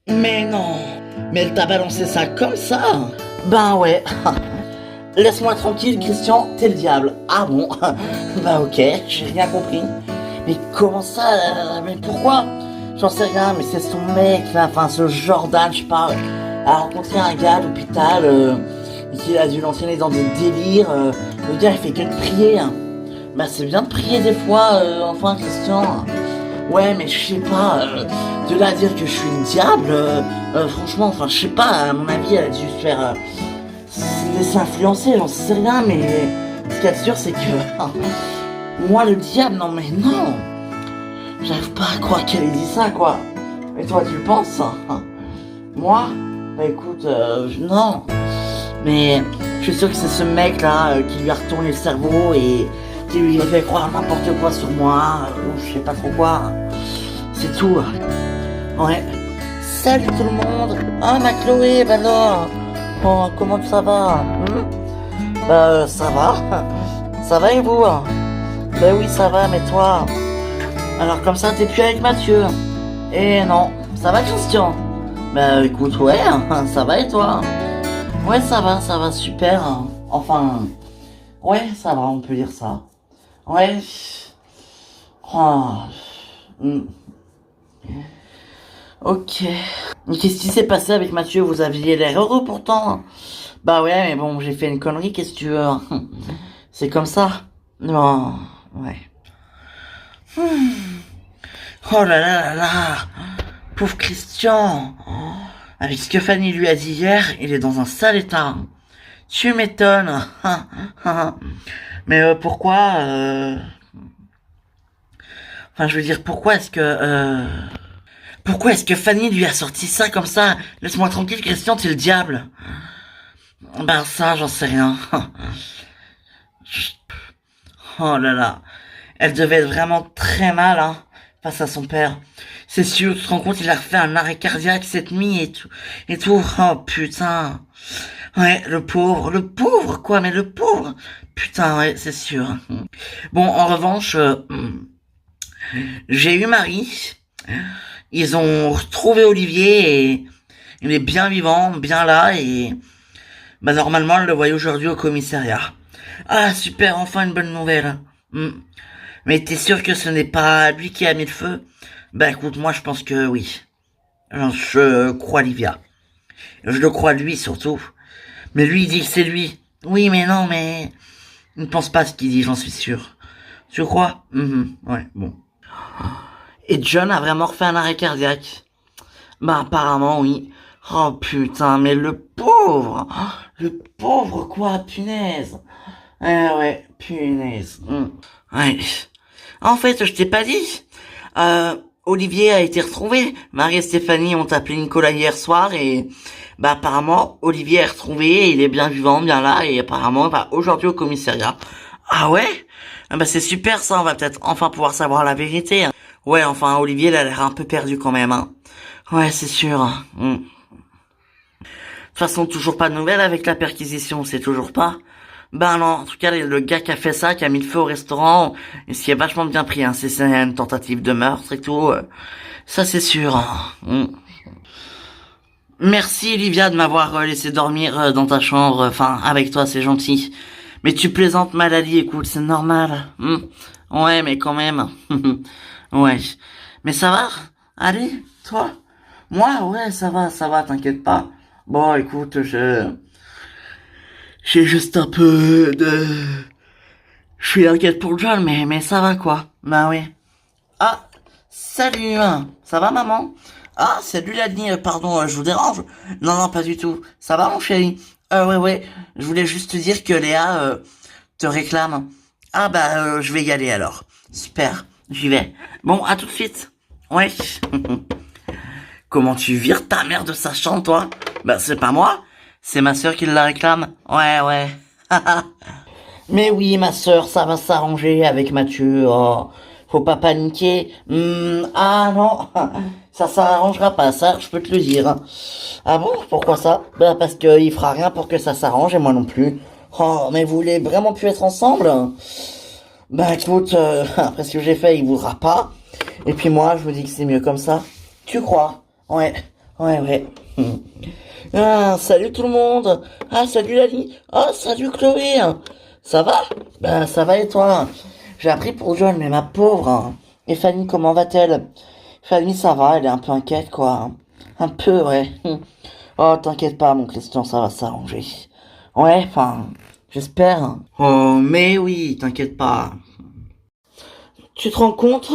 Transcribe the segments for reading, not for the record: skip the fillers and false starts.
Mais non, mais elle t'a balancé ça comme ça? Ben ouais. Laisse-moi tranquille, Christian, t'es le diable. Ah bon? Bah ok, j'ai rien compris. Mais comment ça? Mais pourquoi? J'en sais rien, mais c'est son mec là, enfin ce Jordan, je parle, a rencontré un gars à l'hôpital, qui a dû l'entraîner dans des délires. Le gars il fait que de prier, hein. Bah c'est bien de prier des fois, enfin Christian. Ouais, mais je sais pas, de là à dire que je suis le diable, franchement, enfin, je sais pas, à mon avis, elle a dû se faire se laisser influencer, j'en sais rien, mais ce qu'il y a de sûr, c'est que moi, le diable, non, mais non, j'arrive pas à croire qu'elle ait dit ça, quoi. Et toi, tu le penses, hein? Moi? Bah écoute, non, mais je suis sûr que c'est ce mec-là qui lui a retourné le cerveau et qui lui a fait croire n'importe quoi sur moi, ou je sais pas trop quoi. C'est tout. Ouais. Salut tout le monde. Ah, ma Chloé, bah alors. Oh, comment ça va? Bah, ça va. Ça va et vous? Bah oui, ça va, mais toi? Alors, comme ça, t'es plus avec Mathieu? Eh non. Ça va, Christian? Bah, écoute, ouais, ça va et toi? Ouais, ça va, super. Enfin, ouais, ça va, on peut dire ça. Ouais. Oh. Hmm. Ok. Mais qu'est-ce qui s'est passé avec Mathieu? Vous aviez l'air heureux pourtant. Bah ouais, mais bon, j'ai fait une connerie, qu'est-ce que tu veux? C'est comme ça. Non, ouais. Oh là là là là. Pauvre Christian. Avec ce que Fanny lui a dit hier, il est dans un sale état. Tu m'étonnes. Mais pourquoi Enfin, je veux dire, pourquoi est-ce que Fanny lui a sorti ça comme ça? Laisse-moi tranquille, Christian, t'es le diable. Ben ça, j'en sais rien. Oh là là. Elle devait être vraiment très mal, hein, face à son père. C'est sûr, tu te rends compte, il a refait un arrêt cardiaque cette nuit et tout. Et tout. Oh putain. Ouais, le pauvre, quoi, mais le pauvre. Putain, ouais, c'est sûr. Bon, en revanche, j'ai eu Marie. Ils ont retrouvé Olivier et il est bien vivant, bien là et bah normalement elle le voyait aujourd'hui au commissariat. Ah super, enfin une bonne nouvelle. Hmm. Mais t'es sûr que ce n'est pas lui qui a mis le feu? Bah écoute, moi je pense que oui. Je crois Livia. Je le crois lui surtout. Mais lui il dit que c'est lui. Oui mais non mais... Il ne pense pas ce qu'il dit, j'en suis sûr. Tu crois? Ouais, bon. Et John a vraiment refait un arrêt cardiaque. Bah apparemment oui. Oh putain, mais le pauvre quoi, punaise. Ouais, punaise. Ouais. En fait, je t'ai pas dit. Olivier a été retrouvé. Marie et Stéphanie ont appelé Nicolas hier soir et bah apparemment Olivier est retrouvé, il est bien vivant, bien là et apparemment il va aujourd'hui au commissariat. Ah ouais? Ah bah c'est super ça, on va peut-être enfin pouvoir savoir la vérité, hein. Ouais, enfin Olivier il a l'air un peu perdu quand même, hein. Ouais, c'est sûr. De toute façon, toujours pas de nouvelles avec la perquisition, c'est toujours pas. Ben non, en tout cas, le gars qui a fait ça, qui a mis le feu au restaurant, et ce qui est vachement bien pris, hein, c'est une tentative de meurtre et tout, ça c'est sûr. Merci Olivia de m'avoir laissé dormir dans ta chambre, enfin, avec toi, c'est gentil. Mais tu plaisantes mal Ali, écoute, c'est normal. Ouais, mais quand même. Ouais. Mais ça va? Allez, toi? Moi, ouais, ça va, t'inquiète pas. Bon, écoute, j'ai juste un peu de... Je suis inquiète pour John, mais ça va quoi. Bah oui. Ah, salut, ça va maman? Ah, salut Lani, pardon, je vous dérange? Non, non, pas du tout. Ça va mon chéri? Ouais, ouais, je voulais juste te dire que Léa te réclame. Ah bah, je vais y aller alors. Super, j'y vais. Bon, à tout de suite. Ouais. Comment tu vires ta mère de sa chambre, toi? Bah, c'est pas moi. C'est ma sœur qui la réclame. Ouais, ouais. Mais oui, ma sœur, ça va s'arranger avec Mathieu. Oh, faut pas paniquer. Ah non, ça s'arrangera pas, ça, je peux te le dire. Ah bon, pourquoi ça? Bah parce qu'il fera rien pour que ça s'arrange et moi non plus. Oh, mais vous voulez vraiment plus être ensemble? Bah écoute, après ce que j'ai fait, il voudra pas. Et puis moi, je vous dis que c'est mieux comme ça. Tu crois? Ouais. Ouais. Ah, salut tout le monde. Ah, salut Lali. Ah, salut Chloé. Ça va? Ben, ça va et toi? J'ai appris pour John, mais ma pauvre. Et Fanny, comment va-t-elle? Fanny, ça va, elle est un peu inquiète, quoi. Un peu, ouais. Oh, t'inquiète pas, mon Christian, ça va s'arranger. Ouais, enfin, j'espère. Oh, mais oui, t'inquiète pas. Tu te rends compte?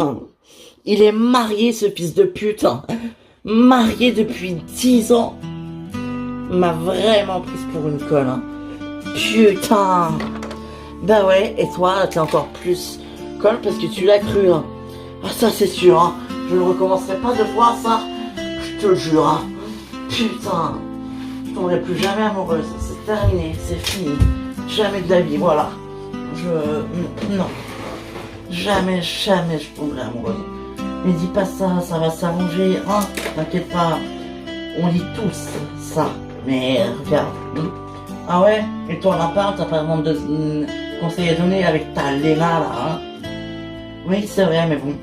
Il est marié, ce fils de pute. Marié depuis 10 ans. M'a vraiment prise pour une conne. Putain. Bah ouais, et toi, t'es encore plus conne parce que tu l'as cru. Ah, ça c'est sûr. Je ne recommencerai pas de voir ça. Je te le jure. Putain. Je tomberai plus jamais amoureuse. C'est terminé, c'est fini. Jamais de la vie, voilà. Non. Jamais je tomberai amoureuse. Mais dis pas ça, ça va s'arranger, hein. T'inquiète pas. On lit tous ça. Mais regarde. Ah ouais? Et toi, on en parle, t'as pas vraiment de conseils à donner avec ta Léna là, hein? Oui, c'est vrai, mais bon.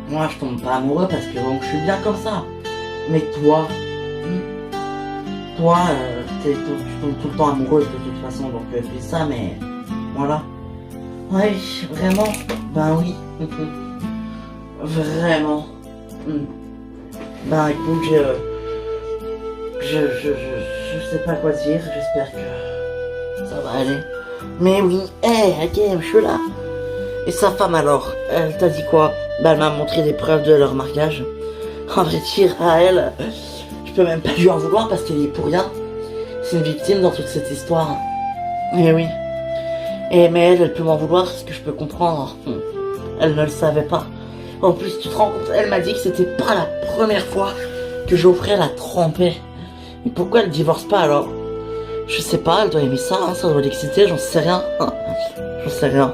Moi, je tombe pas amoureux parce que bon, je suis bien comme ça. Mais toi, toi, tu tombes tout le temps amoureuse de toute façon, donc je dis ça, mais voilà. Oui, vraiment. Ben oui. Vraiment. Ben écoute, je sais pas quoi dire, j'espère que ça va aller. Mais oui, ok, je suis là. Et sa femme alors, elle t'a dit quoi? Ben elle m'a montré des preuves de leur mariage. En vrai dire à elle, je peux même pas lui en vouloir parce qu'elle y est pour rien. C'est une victime dans toute cette histoire. Et oui. Et mais elle peut m'en vouloir, ce que je peux comprendre. Elle ne le savait pas. En plus, tu te rends compte, elle m'a dit que c'était pas la première fois que Geoffrey la trompait. Mais pourquoi elle divorce pas alors? Je sais pas, elle doit aimer ça, hein, ça doit l'exciter, j'en sais rien. J'en sais rien.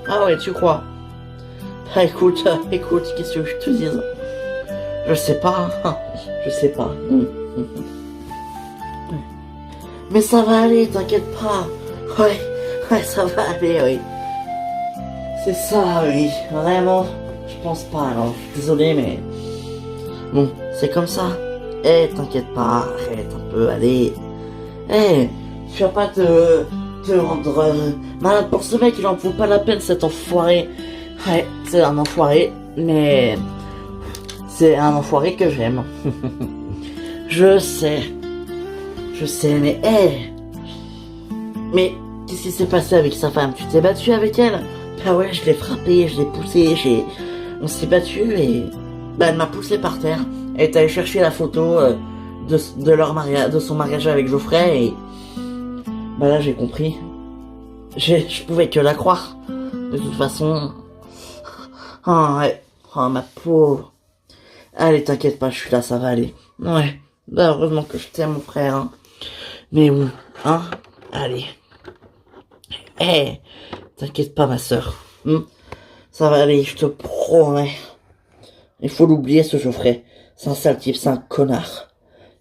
Ah ouais, tu crois? Ah écoute, qu'est-ce que je te dise? Je sais pas, je sais pas. Mais ça va aller, t'inquiète pas. Ouais, ça va aller, oui. C'est ça, oui, vraiment. Je pense pas, alors, je suis désolé, mais... Bon, c'est comme ça. T'inquiète pas, arrête un peu, allez. Tu vas pas te rendre malade pour ce mec, il en vaut pas la peine, cet enfoiré. Ouais, c'est un enfoiré, mais... C'est un enfoiré que j'aime. Je sais, mais mais qu'est-ce qui s'est passé avec sa femme? Tu t'es battu avec elle? Ah ouais, je l'ai frappé, je l'ai poussé, on s'est battu et elle m'a poussé par terre. Elle est allée chercher la photo de leur mariage, de son mariage avec Geoffrey et là j'ai compris. Je pouvais que la croire. De toute façon. Oh ouais, oh ma pauvre. Allez, t'inquiète pas, je suis là, ça va aller. Ouais, heureusement que je t'aime mon frère. Hein. Mais où, hein? Allez. T'inquiète pas ma soeur. Ça va aller, je te promets. Il faut l'oublier ce Geoffrey. C'est un sale type, c'est un connard.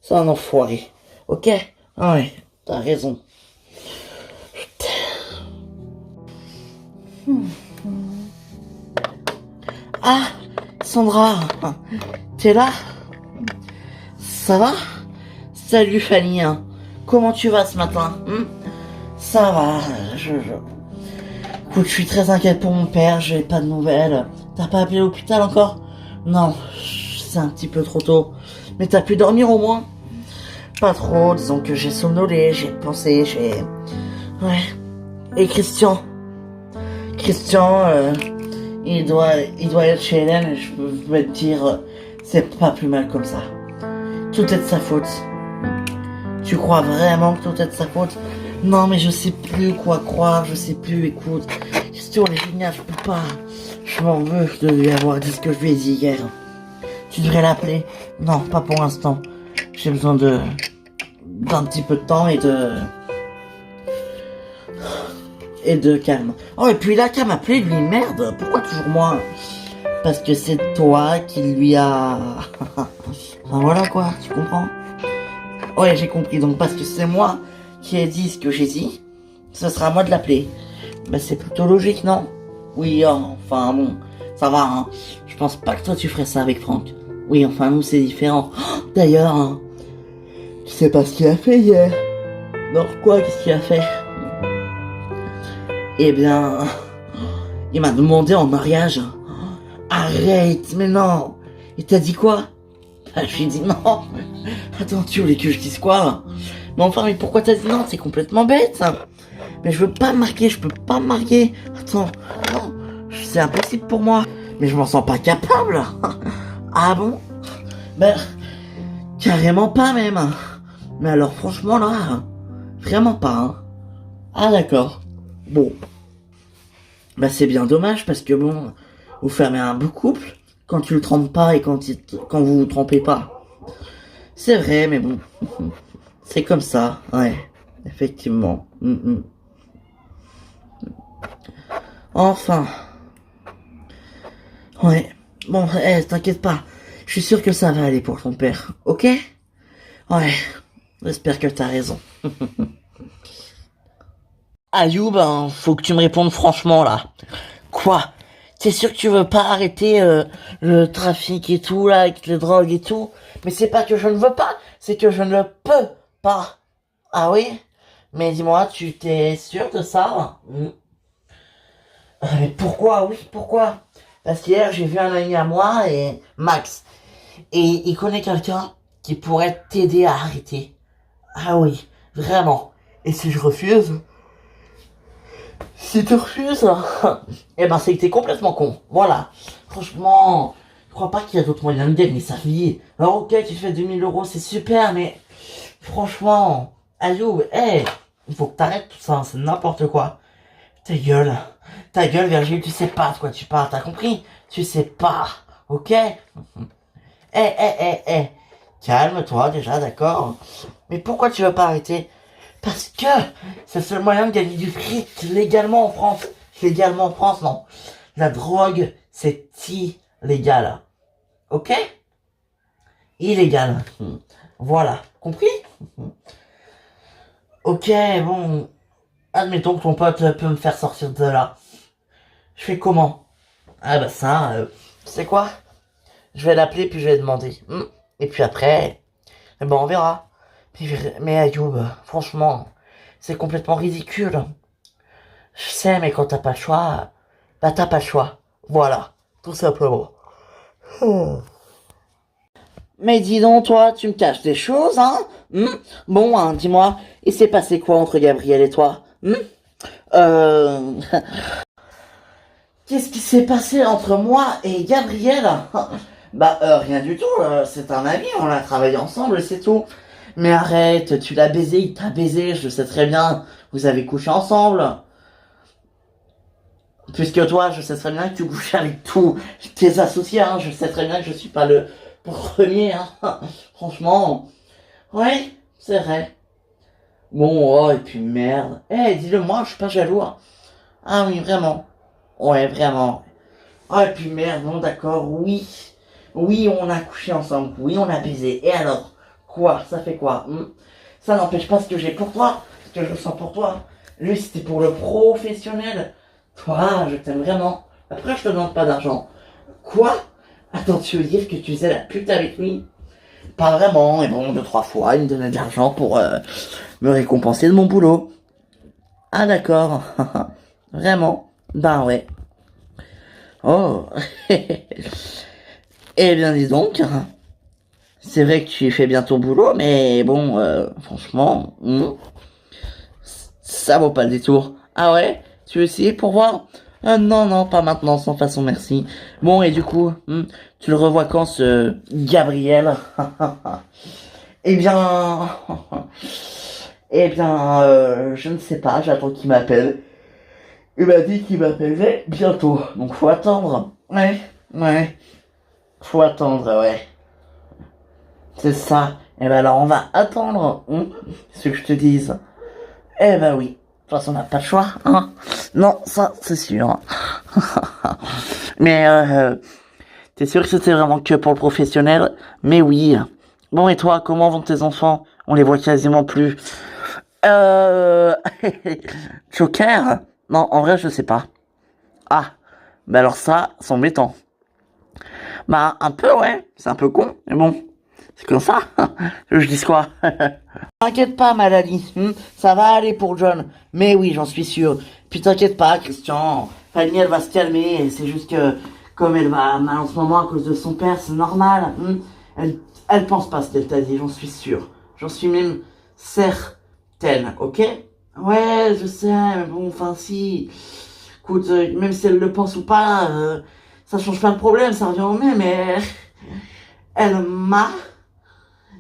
C'est un enfoiré. Ok? Ouais, t'as raison. Ah, Sandra, t'es là? Ça va? Salut Fanny, comment tu vas ce matin? Ça va, Écoute, je suis très inquiète pour mon père, j'ai pas de nouvelles. T'as pas appelé l'hôpital encore? Non, c'est un petit peu trop tôt. Mais t'as pu dormir au moins? Pas trop, disons que j'ai somnolé, j'ai pensé, Ouais. Et Christian, il doit être chez Hélène et je peux te dire, c'est pas plus mal comme ça. Tout est de sa faute. Tu crois vraiment que tout est de sa faute? Non, mais je sais plus quoi croire, je sais plus, écoute. Christian, elle est géniale, je peux pas. Je m'en veux de lui avoir dit ce que je lui ai dit hier. Tu devrais l'appeler. Non, pas pour l'instant. J'ai besoin d'un petit peu de temps et de calme. Oh, et puis il a qu'à m'appeler, lui, merde. Pourquoi toujours moi? Parce que c'est toi qui lui a... Enfin, voilà quoi, tu comprends? Ouais, j'ai compris. Donc, parce que c'est moi qui ai dit ce que j'ai dit, ce sera à moi de l'appeler. Bah, c'est plutôt logique, non? Oui, enfin, bon, ça va, hein. Je pense pas que toi, tu ferais ça avec Franck. Oui, enfin, nous, c'est différent. Oh, d'ailleurs, hein, je sais pas ce qu'il a fait hier. Non, quoi, qu'est-ce qu'il a fait? Eh bien, il m'a demandé en mariage. Arrête, mais non. Il t'a dit quoi? Ah, je lui ai dit non. Attends, tu voulais que je dise quoi? Mais enfin, mais pourquoi t'as dit non? C'est complètement bête, ça. Mais je veux pas me marier, je peux pas me marier. Attends, non, c'est impossible pour moi. Mais je m'en sens pas capable. Ah bon? Ben, carrément pas même. Mais alors franchement là, vraiment pas. Hein. Ah d'accord. Bon. Bah c'est bien dommage parce que bon, vous fermez un beau couple quand tu le trompes pas et quand vous vous trompez pas. C'est vrai, mais bon. C'est comme ça, ouais. Effectivement. Enfin. Ouais. Bon, t'inquiète pas. Je suis sûr que ça va aller pour ton père, ok? Ouais. J'espère que t'as raison. Ayoub, ben, faut que tu me répondes franchement là. Quoi? T'es sûr que tu veux pas arrêter le trafic et tout là, avec les drogues et tout? Mais c'est pas que je ne veux pas, c'est que je ne peux pas. Ah oui? Mais dis-moi, tu t'es sûr de ça? Mais pourquoi? Oui, pourquoi? Parce qu'hier j'ai vu un ami à moi et Max. Et il connaît quelqu'un qui pourrait t'aider à arrêter. Ah oui, vraiment. Et si je refuse? Si tu refuses, eh ben c'est que t'es complètement con. Voilà. Franchement, je crois pas qu'il y a d'autres moyens de gagner sa vie. Alors ok, tu fais 2000 euros, c'est super, mais franchement, Ayoub, il faut que t'arrêtes tout ça, c'est n'importe quoi. Ta gueule. Ta gueule, Virgile, tu sais pas de quoi tu parles, t'as compris? Tu sais pas, ok? Calme-toi déjà, d'accord? Mais pourquoi tu veux pas arrêter? Parce que c'est le seul moyen de gagner du fric légalement en France. Légalement en France, non. La drogue, c'est illégal. Ok? Illégal. Voilà. Compris? Ok, bon. Admettons que ton pote peut me faire sortir de là. Je fais comment? Ah bah ça, tu sais quoi? Je vais l'appeler puis je vais demander. Et puis après, eh ben on verra. Mais Ayoub, franchement, c'est complètement ridicule. Je sais, mais quand t'as pas le choix, bah t'as pas le choix. Voilà, tout simplement. Mais dis donc, toi, tu me caches des choses, hein? Bon, hein, dis-moi, il s'est passé quoi entre Gabriel et toi? Euh... Qu'est-ce qui s'est passé entre moi et Gabriel? Bah, rien du tout, c'est un ami, on a travaillé ensemble, c'est tout. Mais arrête, tu l'as baisé, il t'a baisé, je sais très bien, vous avez couché ensemble. Puisque toi, je sais très bien que tu couches avec tous tes associés, hein, je sais très bien que je suis pas le premier, hein. Franchement, ouais, c'est vrai. Bon, oh, et puis merde. Dis-le moi, je suis pas jaloux, hein. Ah oui, vraiment. Ouais, vraiment. Oh, et puis merde, bon, d'accord, oui. Oui, on a couché ensemble, oui, on a baisé. Et alors? Quoi? Ça fait quoi? Ça n'empêche pas ce que j'ai pour toi, ce que je sens pour toi. Lui, c'était pour le professionnel. Toi, je t'aime vraiment. Après, je te demande pas d'argent. Quoi? Attends, tu veux dire que tu faisais la pute avec lui? Pas vraiment, et bon, 2, 3 fois, il me donnait de l'argent pour me récompenser de mon boulot. Ah d'accord. Vraiment? Ben ouais. Oh. Eh bien, dis donc. C'est vrai que tu fais bien ton boulot, mais bon, franchement, ça vaut pas le détour. Ah ouais? Tu veux essayer pour voir? Ah non, non, pas maintenant, sans façon, merci. Bon, et du coup, tu le revois quand, ce Gabriel? Eh bien... Eh bien, je ne sais pas, j'attends qu'il m'appelle. Il m'a dit qu'il m'appellerait bientôt, donc faut attendre. Ouais, ouais, faut attendre, ouais. C'est ça. Eh ben alors on va attendre, ce que je te dise. Eh ben oui. De toute façon on n'a pas le choix, hein. Non, ça c'est sûr. Mais t'es sûr que c'était vraiment que pour le professionnel? Mais oui. Bon et toi, comment vont tes enfants? On les voit quasiment plus. Euh... Joker? Non, en vrai je sais pas. Ah, bah alors ça, c'est embêtant. Bah, un peu, ouais. C'est un peu con, mais bon. C'est comme ça. Je dis quoi? T'inquiète pas, Malali. Ça va aller pour John. Mais oui, j'en suis sûr. Puis t'inquiète pas, Christian. Fanny, elle va se calmer. C'est juste que, comme elle va mal en ce moment à cause de son père, c'est normal. Elle pense pas ce qu'elle t'a dit, j'en suis sûr. J'en suis même certaine, ok? Ouais, je sais, mais bon, enfin, si. Écoute, même si elle le pense ou pas, ça change pas le problème, ça revient au même, mais elle m'a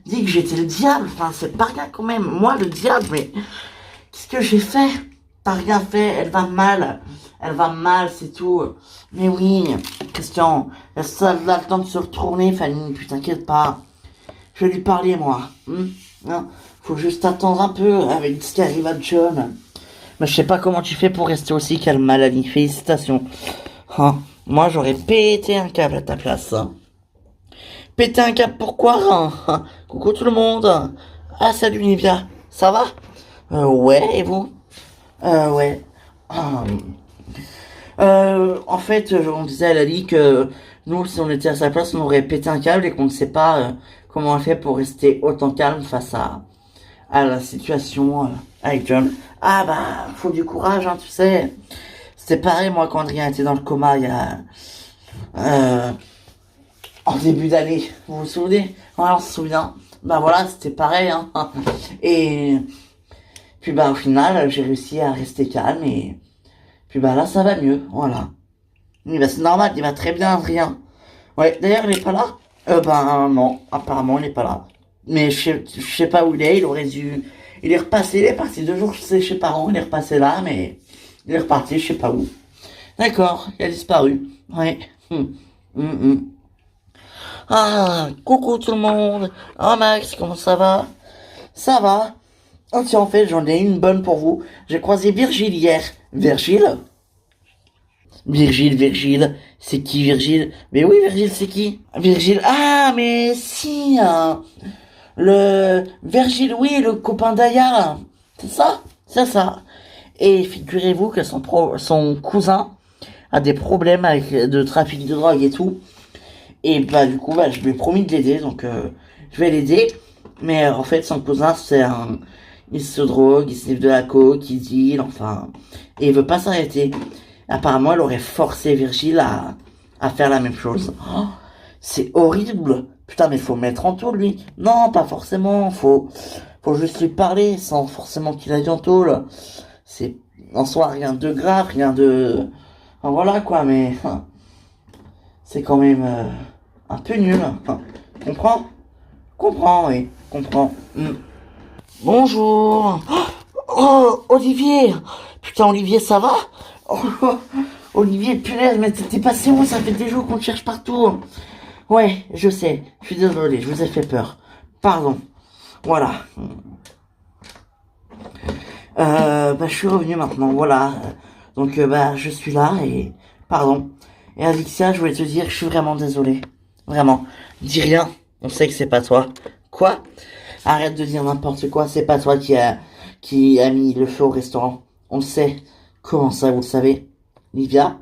dit que j'étais le diable. Enfin, c'est pas rien quand même. Moi, le diable, mais qu'est-ce que j'ai fait? T'as rien fait, elle va mal. Elle va mal, c'est tout. Mais oui, Christian, ça a le temps de se retourner, Fanny, puis t'inquiète pas. Je vais lui parler, moi. Hein, faut juste attendre un peu avec ce qui arrive à John. Mais je sais pas comment tu fais pour rester aussi calme, Malali. Félicitations. Hein, moi, j'aurais pété un câble à ta place. Péter un câble, pourquoi? Coucou tout le monde. Ah, salut Nivia. Ça va? Ouais, et vous? Ouais. En fait, on disait à Lali que nous, si on était à sa place, on aurait pété un câble et qu'on ne sait pas comment on fait pour rester autant calme face à la situation avec John. Ah bah, faut du courage, hein, tu sais. C'était pareil, moi, quand Adrien était dans le coma, il y a... en début d'année, vous vous souvenez? Ouais, on se souvient. Bah voilà, c'était pareil, hein. Et puis bah au final, j'ai réussi à rester calme et puis bah là, ça va mieux, voilà. Mais bah c'est normal, il va très bien, Adrien. Ouais, d'ailleurs, il est pas là? Ben non, apparemment, il est pas là. Mais je sais pas où il est, il aurait dû... Il est repassé, il est parti 2 jours chez ses parents, il est repassé là, mais il est reparti, je sais pas où. D'accord, il a disparu. Ouais. Ah, coucou tout le monde. Ah Max, comment ça va? Ça va. Oh tiens, en fait, j'en ai une bonne pour vous. J'ai croisé Virgile hier. Virgile? Virgile, c'est qui Virgile? Mais oui, Virgile, c'est qui? Virgile, ah, mais si, hein. Le Virgile, oui, le copain d'Aya. C'est ça? C'est ça. Et figurez-vous que son cousin a des problèmes avec de trafic de drogue et tout. Et bah du coup bah je lui ai promis de l'aider, donc je vais l'aider. Mais en fait son cousin il se drogue, il sniffe de la coke, il deal, enfin, et il veut pas s'arrêter. Apparemment elle aurait forcé Virgile à faire la même chose. Oh, c'est horrible. Putain, mais faut mettre en tôle lui. Non, pas forcément, faut juste lui parler sans forcément qu'il aille en tôle. C'est en soi rien de grave, rien de... Enfin, voilà quoi, mais c'est quand même un peu nul. Enfin, comprends? Comprends, oui, comprends. Bonjour. Oh, Olivier. Putain, Olivier, ça va? Oh, Olivier, punaise, mais t'es passé où? Ça fait des jours qu'on te cherche partout. Ouais, je sais. Je suis désolé, je vous ai fait peur. Pardon. Voilà. Bah, je suis revenu maintenant, voilà. Donc, bah, je suis là et... Pardon. Et Alexia, je voulais te dire que je suis vraiment désolé. Vraiment. Dis rien. On sait que c'est pas toi. Quoi? Arrête de dire n'importe quoi. C'est pas toi qui a mis le feu au restaurant. On le sait. Comment ça, vous le savez? Livia?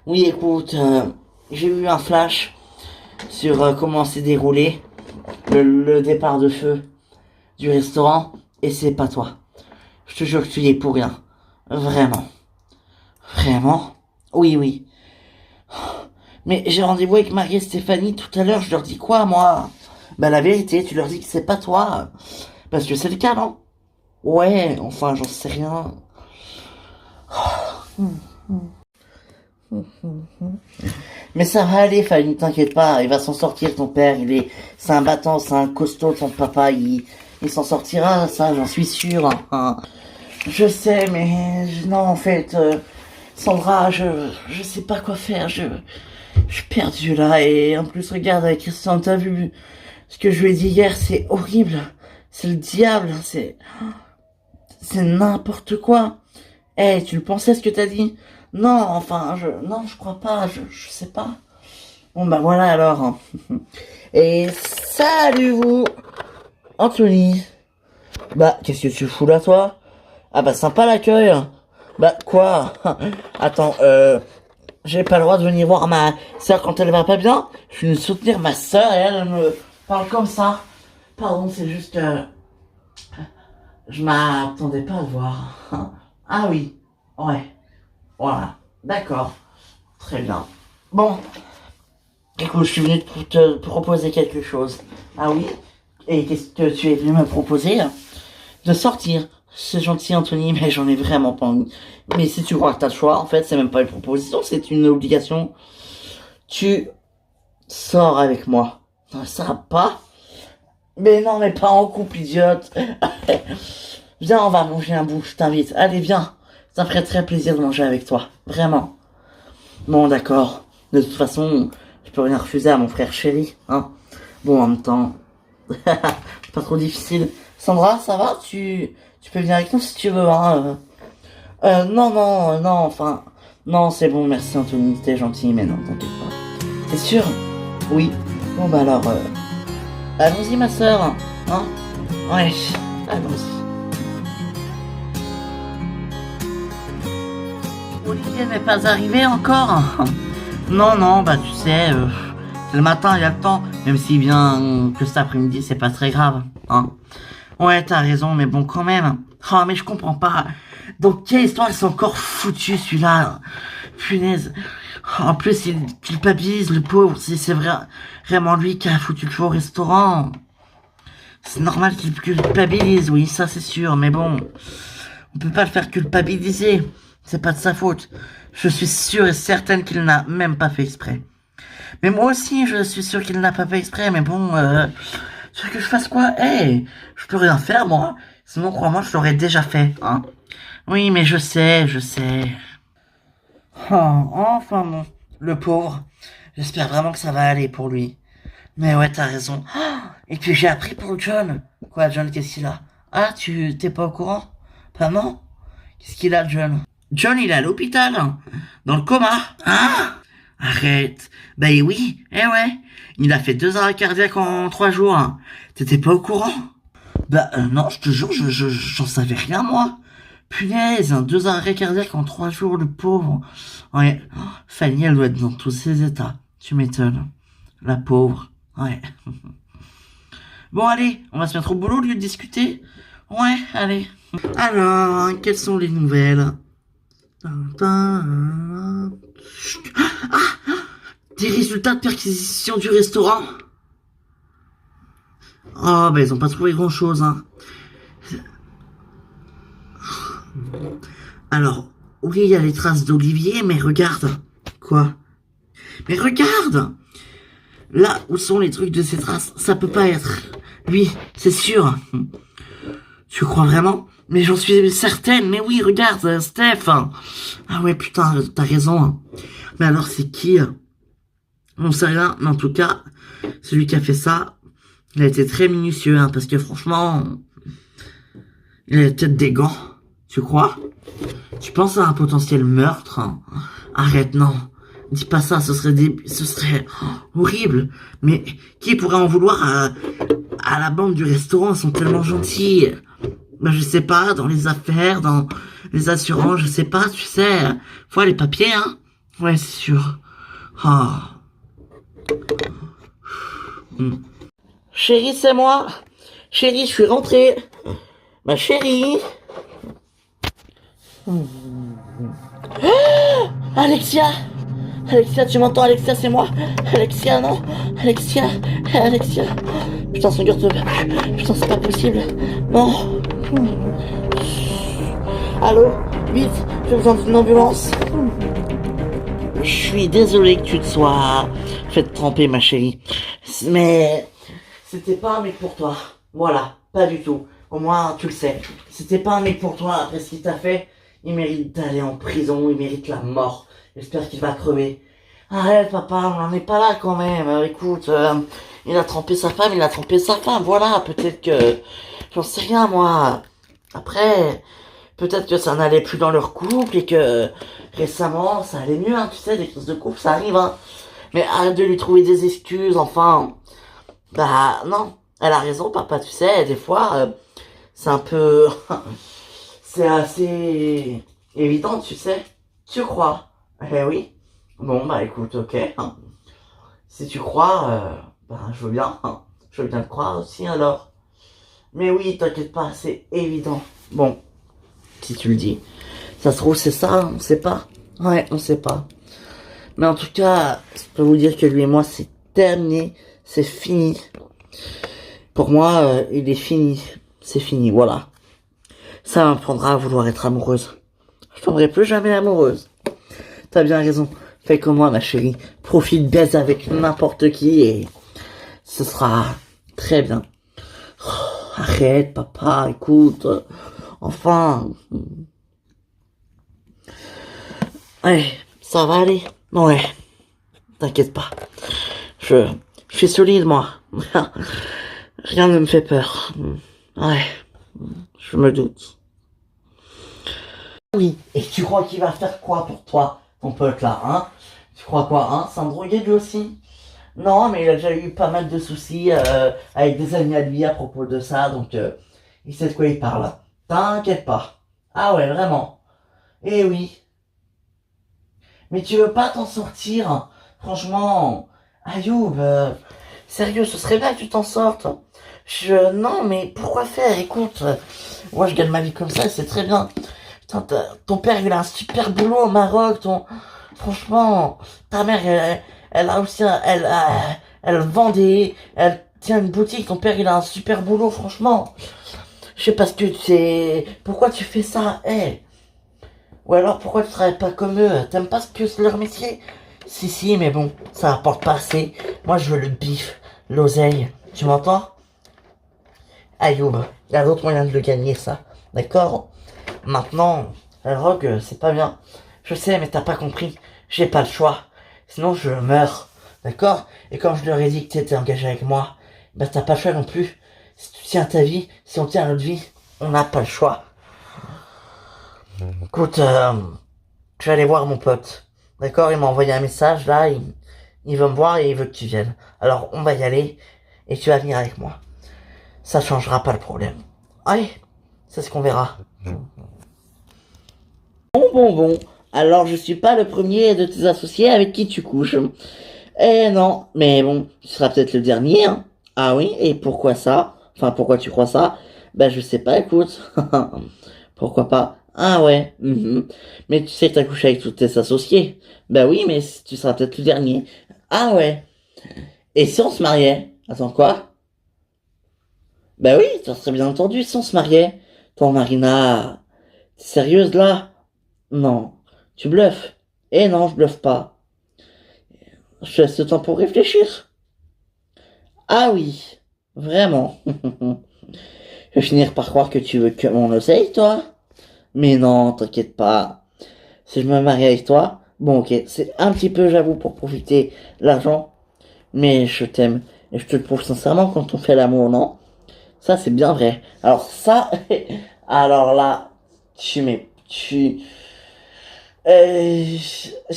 Oui, écoute, j'ai eu un flash sur comment s'est déroulé le départ de feu du restaurant. Et c'est pas toi. Je te jure que tu y es pour rien. Vraiment. Vraiment? Oui, oui. Mais j'ai rendez-vous avec Marie et Stéphanie tout à l'heure, je leur dis quoi, moi? Bah, la vérité, tu leur dis que c'est pas toi. Parce que c'est le cas, non? Ouais, enfin, j'en sais rien. Mais ça va aller, Fanny, t'inquiète pas, il va s'en sortir, ton père, c'est un battant, c'est un costaud, ton papa, il s'en sortira, ça, j'en suis sûr. Hein. Je sais, mais, non, en fait, Sandra, je sais pas quoi faire, je suis perdu là, et en plus, regarde, avec Christian, t'as vu ce que je lui ai dit hier, c'est horrible, c'est le diable, c'est n'importe quoi. Eh, tu le pensais ce que t'as dit? Non, enfin, non, je crois pas, je sais pas. Bon, bah voilà alors. Et salut vous, Anthony. Bah, qu'est-ce que tu fous là, toi? Ah bah, sympa l'accueil. Bah, quoi? Attends, j'ai pas le droit de venir voir ma soeur quand elle va pas bien. Je viens soutenir ma soeur et elle me parle comme ça. Pardon, c'est juste que je m'attendais pas à le voir. Ah oui, ouais, voilà, d'accord, très bien. Bon, écoute, je suis venu te proposer quelque chose. Ah oui? Et qu'est-ce que tu es venu me proposer? De sortir. C'est gentil, Anthony, mais j'en ai vraiment pas envie. Mais si tu crois que t'as le choix, en fait, c'est même pas une proposition, c'est une obligation. Tu sors avec moi. Non, ça va pas? Mais non, mais pas en couple, idiote. Viens, on va manger un bout, je t'invite. Allez, viens. Ça me ferait très plaisir de manger avec toi. Vraiment. Bon, d'accord. De toute façon, je peux rien refuser à mon frère chéri, hein. Bon, en même temps, pas trop difficile. Sandra, ça va? Tu peux venir avec nous si tu veux, hein. Non, non, non, enfin, non, c'est bon, merci Anthony, t'es gentil, mais non, t'inquiète pas. T'es sûr? Oui. Bon, bah alors, allons-y, ma sœur, hein. Ouais, allons-y. Olivier n'est pas arrivé encore? Non, non, bah tu sais, c'est le matin, il y a le temps. Même s'il vient que cet après-midi, c'est pas très grave, hein. Ouais, t'as raison, mais bon, quand même. Ah, mais je comprends pas. Donc, quelle histoire, ils sont encore foutus, celui-là. Punaise. En plus, il culpabilise, le pauvre. Si c'est vraiment lui qui a foutu le feu au restaurant. C'est normal qu'il culpabilise, oui, ça c'est sûr. Mais bon, on peut pas le faire culpabiliser. C'est pas de sa faute. Je suis sûre et certaine qu'il n'a même pas fait exprès. Mais moi aussi, je suis sûre qu'il n'a pas fait exprès. Mais bon, tu veux que je fasse quoi? Hey, je peux rien faire, moi. Sinon, crois-moi, je l'aurais déjà fait, hein. Oui, mais je sais, je sais. Oh, enfin bon, le pauvre. J'espère vraiment que ça va aller pour lui. Mais ouais, t'as raison. Oh, et puis j'ai appris pour John. Quoi, John, qu'est-ce qu'il a? Ah, t'es pas au courant? Pas non? Qu'est-ce qu'il a, John? John, il est à l'hôpital, hein, dans le coma. Ah! Arrête. Bah oui, eh ouais. Il a fait 2 arrêts cardiaques en 3 jours. Hein. T'étais pas au courant? Bah non, je te jure, j'en savais rien, moi. Punaise, 2 arrêts cardiaques en 3 jours, le pauvre. Ouais, oh, Fanny, elle doit être dans tous ses états. Tu m'étonnes. La pauvre. Ouais. Bon, allez, on va se mettre au boulot au lieu de discuter. Ouais, allez. Alors, quelles sont les nouvelles? Ah, des résultats de perquisition du restaurant. Oh, bah ils ont pas trouvé grand chose, hein. Alors, oui, il y a les traces d'Olivier, mais regarde. Quoi? Mais regarde! Là où sont les trucs de ces traces, ça peut pas être lui, c'est sûr. Tu crois vraiment? Mais j'en suis certaine, mais oui, regarde, Steph. Ah ouais, putain, t'as raison. Mais alors, c'est qui? On sait rien, mais en tout cas, celui qui a fait ça, il a été très minutieux, hein, parce que franchement, il a peut-être des gants. Tu crois? Tu penses à un potentiel meurtre? Arrête, non. Dis pas ça, ce serait horrible. Mais qui pourrait en vouloir à la bande du restaurant? Ils sont tellement gentils. Ben, je sais pas, dans les affaires, dans les assurances, je sais pas, tu sais. Faut les papiers, hein. Ouais, c'est sûr. Ah. Chérie, c'est moi. Chérie, je suis rentrée. Ma chérie. Alexia. Alexia, tu m'entends? Alexia, c'est moi. Alexia, non. Alexia. Alexia. Putain, son cœur te bat plus. Putain, c'est pas possible. Non. Allô? Vite, j'ai besoin d'une ambulance. Je suis désolé que tu te sois fait tremper, ma chérie. Mais c'était pas un mec pour toi. Voilà, pas du tout. Au moins, tu le sais. C'était pas un mec pour toi. Après ce qu'il t'a fait, il mérite d'aller en prison. Il mérite la mort. J'espère qu'il va crever. Arrête, papa, on n'en est pas là quand même. Écoute, il a trompé sa femme, il a trompé sa femme. Voilà, peut-être que... J'en sais rien, moi. Après, peut-être que ça n'allait plus dans leur couple et que récemment, ça allait mieux, hein. Tu sais, des crises de couple, ça arrive, hein. Mais arrête de lui trouver des excuses, enfin. Bah, non. Elle a raison, papa, tu sais, des fois, c'est un peu... c'est assez évident, tu sais. Tu crois? Eh oui. Bon, bah écoute, ok. Si tu crois, ben je veux bien. Je veux bien te croire aussi alors. Mais oui, t'inquiète pas, c'est évident. Bon, si tu le dis. Ça se trouve, c'est ça, on sait pas. Ouais, on sait pas. Mais en tout cas, je peux vous dire que lui et moi, c'est terminé. C'est fini. Pour moi, il est fini. C'est fini, voilà. Ça m'apprendra à vouloir être amoureuse. Je tomberai plus jamais amoureuse. T'as bien raison. Fais comme moi, ma chérie. Profite, baise avec n'importe qui et ce sera très bien. Oh, arrête, papa, écoute. Enfin. Ouais, ça va aller. Ouais, t'inquiète pas. Je suis solide, moi. Rien ne me fait peur. Ouais, je me doute. Oui, et tu crois qu'il va faire quoi pour toi, ton pote là, hein? Tu crois quoi, hein? C'est un drogué lui aussi? Non, mais il a déjà eu pas mal de soucis avec des amis à lui à propos de ça, donc il sait de quoi il parle. T'inquiète pas. Ah ouais, vraiment. Eh oui. Mais tu veux pas t'en sortir? Franchement, Ayoub, sérieux, ce serait bien que tu t'en sortes. Non, mais pourquoi faire? Écoute, moi je gagne ma vie comme ça, c'est très bien. Putain, ton père, il a un super boulot au Maroc, franchement, ta mère, elle a aussi, elle vend elle tient une boutique, ton père, il a un super boulot, franchement. Je sais pas ce que pourquoi tu fais ça, ou alors pourquoi tu travailles pas comme eux? T'aimes pas ce que c'est leur métier? Si, mais bon, ça rapporte pas assez. Moi, je veux le bif, l'oseille. Tu m'entends? Ayoub, il y a d'autres moyens de le gagner, ça. D'accord? Maintenant, la drogue, c'est pas bien. Je sais, mais t'as pas compris. J'ai pas le choix. Sinon, je meurs. D'accord? Et comme je leur ai dit que t'étais engagé avec moi, bah t'as pas le choix non plus. Si tu tiens ta vie, si on tient notre vie, on n'a pas le choix. Écoute, je vais aller voir mon pote. D'accord? Il m'a envoyé un message, là, il veut me voir et il veut que tu viennes. Alors, on va y aller et tu vas venir avec moi. Ça changera pas le problème. Ouais, c'est ce qu'on verra. Bon. Alors, je suis pas le premier de tes associés avec qui tu couches. Eh non, mais bon, tu seras peut-être le dernier, hein. Ah oui, et pourquoi ça? Enfin, pourquoi tu crois ça? Ben, je sais pas, écoute. Pourquoi pas? Ah ouais, mais tu sais que t'as couché avec tous tes associés. Ben oui, mais tu seras peut-être le dernier. Ah ouais. Et si on se mariait? Attends, quoi? Ben oui, ça serait bien entendu si on se mariait. Toi, Marina, t'es sérieuse là? Non, tu bluffes. Eh non, je bluffe pas. Je te laisse le temps pour réfléchir. Ah oui, vraiment. Je vais finir par croire que tu veux que mon oseille, toi. Mais non, t'inquiète pas. Si je me marie avec toi, bon ok, c'est un petit peu, j'avoue, pour profiter de l'argent. Mais je t'aime. Et je te le prouve sincèrement quand on fait l'amour, non? Ça, c'est bien vrai. Alors ça, alors là, j'ai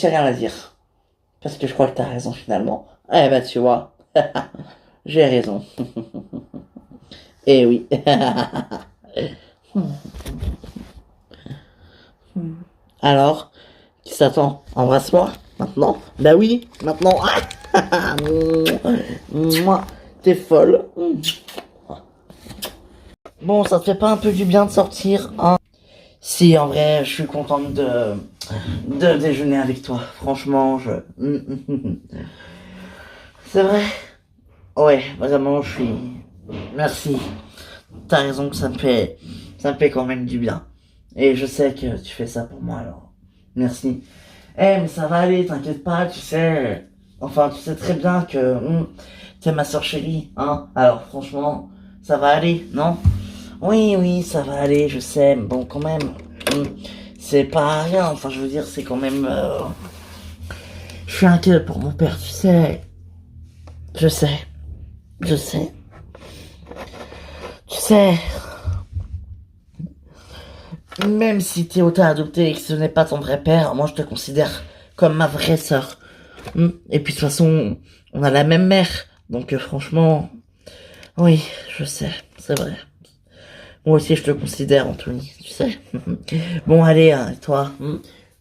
rien à dire. Parce que je crois que t'as raison finalement. Eh ben, tu vois, j'ai raison. Eh oui. Alors, qui s'attend? Embrasse-moi, maintenant? Bah oui, maintenant. Moi, t'es folle. Bon, ça te fait pas un peu du bien de sortir, hein? Si, en vrai, je suis contente de déjeuner avec toi. Franchement, c'est vrai. Ouais, vraiment, je suis... Merci. T'as raison que ça me fait quand même du bien. Et je sais que tu fais ça pour moi, alors. Merci. Mais ça va aller, t'inquiète pas, tu sais. Enfin, tu sais très bien que t'es ma soeur chérie, hein. Alors, franchement, ça va aller, non? Oui, ça va aller, je sais, mais bon, quand même, c'est pas rien, enfin, je veux dire, c'est quand même... Je suis inquiet pour mon père, tu sais. Je sais. Tu sais, même si Théo t'a adopté et que ce n'est pas ton vrai père, moi je te considère comme ma vraie sœur. Et puis de toute façon, on a la même mère, donc franchement, oui, je sais, c'est vrai. Moi aussi je te considère, Anthony, tu sais. Bon allez, toi,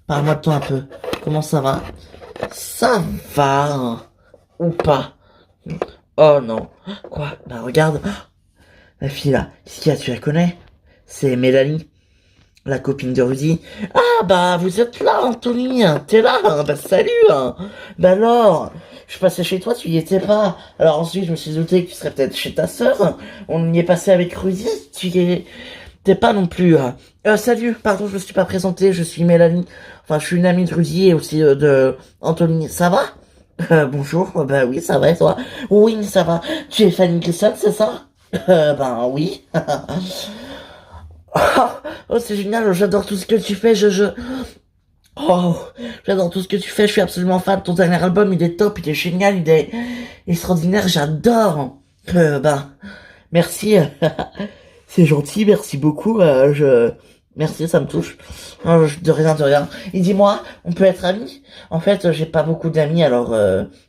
parle-moi de toi un peu. Comment ça va? Ça va, ou pas? Oh non. Quoi? Bah regarde, la fille là, qu'est-ce qu'il y a, tu la connais? C'est Mélanie, la copine de Rudy. Ah bah vous êtes là, Anthony, t'es là, hein, bah salut, hein. Bah alors, je passais chez toi, tu y étais pas. Alors ensuite, je me suis douté que tu serais peut-être chez ta sœur. On y est passé avec Rudy, t'es pas non plus. Salut, pardon, je me suis pas présenté, je suis Mélanie. Enfin, je suis une amie de Rudy et aussi de Anthony. Ça va? Bonjour, bah oui, ça va et toi? Oui, ça va. Tu es Fanny Grissom, c'est ça? Ben oui. Oh, c'est génial, j'adore tout ce que tu fais, Oh, j'adore tout ce que tu fais, je suis absolument fan de ton dernier album, il est top, il est génial, il est extraordinaire, j'adore. Ben, merci, c'est gentil, merci beaucoup, Merci, ça me touche. De rien, de rien. Et dis-moi, on peut être amis? En fait, j'ai pas beaucoup d'amis, alors,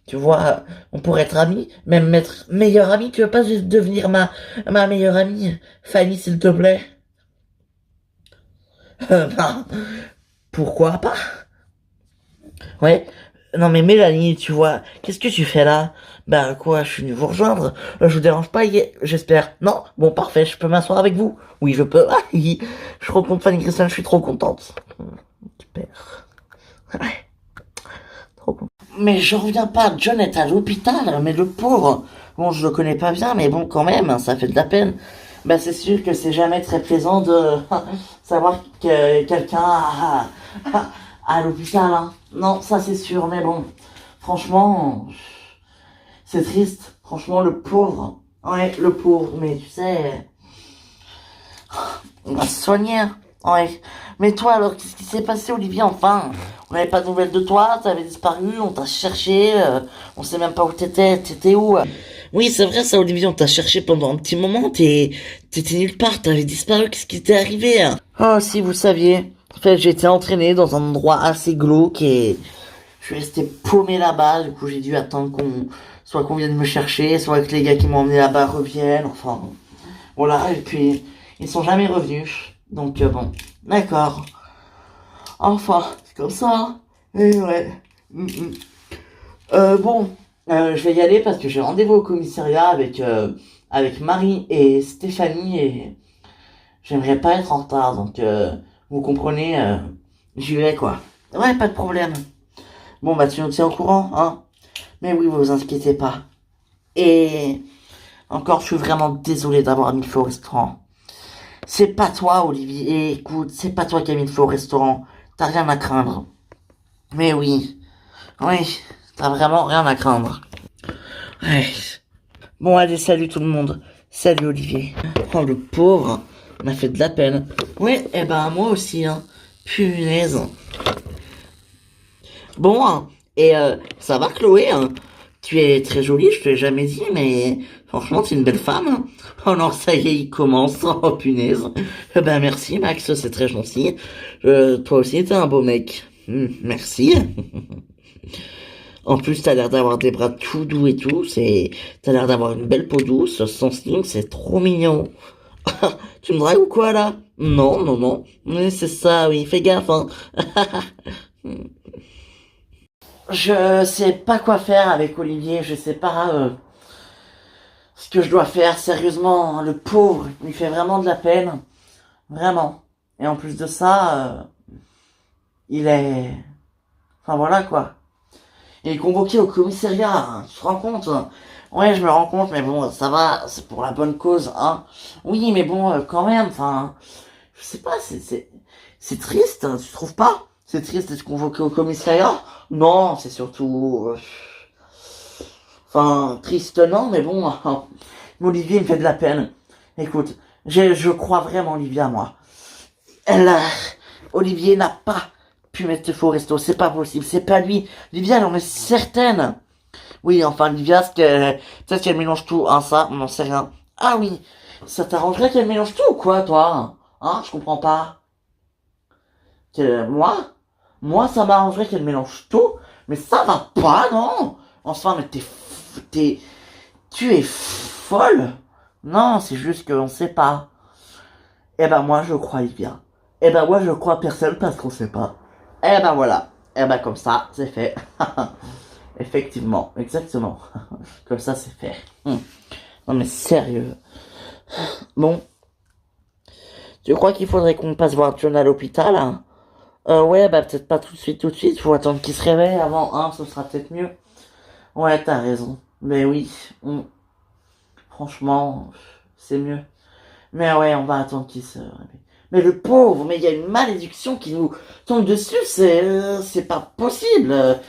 tu vois, on pourrait être amis, même être meilleur ami. Tu veux pas juste devenir ma meilleure amie? Fanny, s'il te plaît? Ben, pourquoi pas? Ouais. Non mais Mélanie, tu vois, qu'est-ce que tu fais là? Bah quoi, je suis venu vous rejoindre. Je vous dérange pas, j'espère. Non? Bon, parfait, je peux m'asseoir avec vous? Oui, je peux. Ah, je suis trop contente, Fanny Christian, je suis trop contente. Super. Ouais, trop contente. Mais je reviens pas, John est à l'hôpital, mais le pauvre. Bon, je le connais pas bien, mais bon, quand même, ça fait de la peine. Bah c'est sûr que c'est jamais très plaisant de savoir que quelqu'un à l'hôpital, hein. Non, ça c'est sûr, mais bon, franchement, c'est triste. Franchement, le pauvre. Ouais, le pauvre, mais tu sais, on va se soigner. Ouais. Mais toi, alors, qu'est-ce qui s'est passé, Olivier? Enfin, on n'avait pas de nouvelles de toi, t'avais disparu, on t'a cherché, on sait même pas où t'étais où? Oui, c'est vrai ça, Olivier, on t'a cherché pendant un petit moment, t'étais nulle part, t'avais disparu, qu'est-ce qui t'est arrivé, hein? Oh, si vous saviez. En fait, j'ai été entraîné dans un endroit assez glauque et je suis resté paumé là-bas, du coup j'ai dû attendre qu'on vienne me chercher, soit que les gars qui m'ont emmené là-bas reviennent, enfin, voilà, et puis, ils sont jamais revenus, donc bon, d'accord. Enfin, c'est comme ça, hein. Et ouais. Mm, mm. Bon, je vais y aller parce que j'ai rendez-vous au commissariat avec Marie et Stéphanie et j'aimerais pas être en retard, donc vous comprenez, j'y vais quoi. Ouais, pas de problème. Bon bah tu nous tiens au courant, hein. Mais oui, vous inquiétez pas. Et encore, je suis vraiment désolé d'avoir mis le feu au restaurant. C'est pas toi, Olivier. Écoute, c'est pas toi qui as mis le feu au restaurant. T'as rien à craindre. Mais oui, oui, t'as vraiment rien à craindre. Ouais. Bon, allez, salut tout le monde. Salut Olivier. Oh, le pauvre, m'a fait de la peine. Oui, eh ben, moi aussi, hein. Punaise. Bon, hein, et ça va, Chloé, hein? Tu es très jolie, je te l'ai jamais dit, mais franchement, tu es une belle femme, hein. Oh non, ça y est, il commence. Oh, punaise. Eh ben, merci, Max, c'est très gentil. Toi aussi, t'es un beau mec. Merci. En plus, t'as l'air d'avoir des bras tout doux et tout. T'as l'air d'avoir une belle peau douce. Sans sling, c'est trop mignon. Tu me dragues ou quoi, là? Non, non, non. Oui, c'est ça, oui. Fais gaffe, hein. Je sais pas quoi faire avec Olivier. Je sais pas ce que je dois faire. Sérieusement, le pauvre, il me fait vraiment de la peine. Vraiment. Et en plus de ça, il est... Enfin, voilà, quoi. Il est convoqué au commissariat, hein. Tu te rends compte? Ouais, je me rends compte, mais bon, ça va, c'est pour la bonne cause, hein. Oui, mais bon, quand même, enfin, je sais pas, c'est triste, hein, tu trouves pas? C'est triste d'être convoqué au commissariat? Non, c'est surtout, enfin, triste non, mais bon, Olivier me fait de la peine. Écoute, je crois vraiment Olivier à moi. Elle, Olivier n'a pas pu mettre ce faux resto, c'est pas possible, c'est pas lui. Olivia, elle en est certaine. Oui, enfin, Olivia, peut-être qu'elle mélange tout, hein, ça, on n'en sait rien. Ah oui, ça t'arrangerait qu'elle mélange tout ou quoi, toi? Hein, je comprends pas. Moi? Moi, ça m'arrangerait qu'elle mélange tout, mais ça va pas, non? Enfin, mais tu es folle? Non, c'est juste qu'on sait pas. Eh ben, moi, je crois Olivia. Eh ben, moi, je crois personne parce qu'on sait pas. Eh ben, voilà. Et bah comme ça, c'est fait. Effectivement, exactement. Comme ça, c'est fait. Non mais sérieux. Bon. Tu crois qu'il faudrait qu'on passe voir John à l'hôpital, hein? Ouais, bah peut-être pas tout de suite. Faut attendre qu'il se réveille avant, hein, ce sera peut-être mieux. Ouais, t'as raison. Mais oui. Franchement, c'est mieux. Mais ouais, on va attendre qu'il se réveille. Mais le pauvre, mais il y a une malédiction qui nous tombe dessus, c'est pas possible.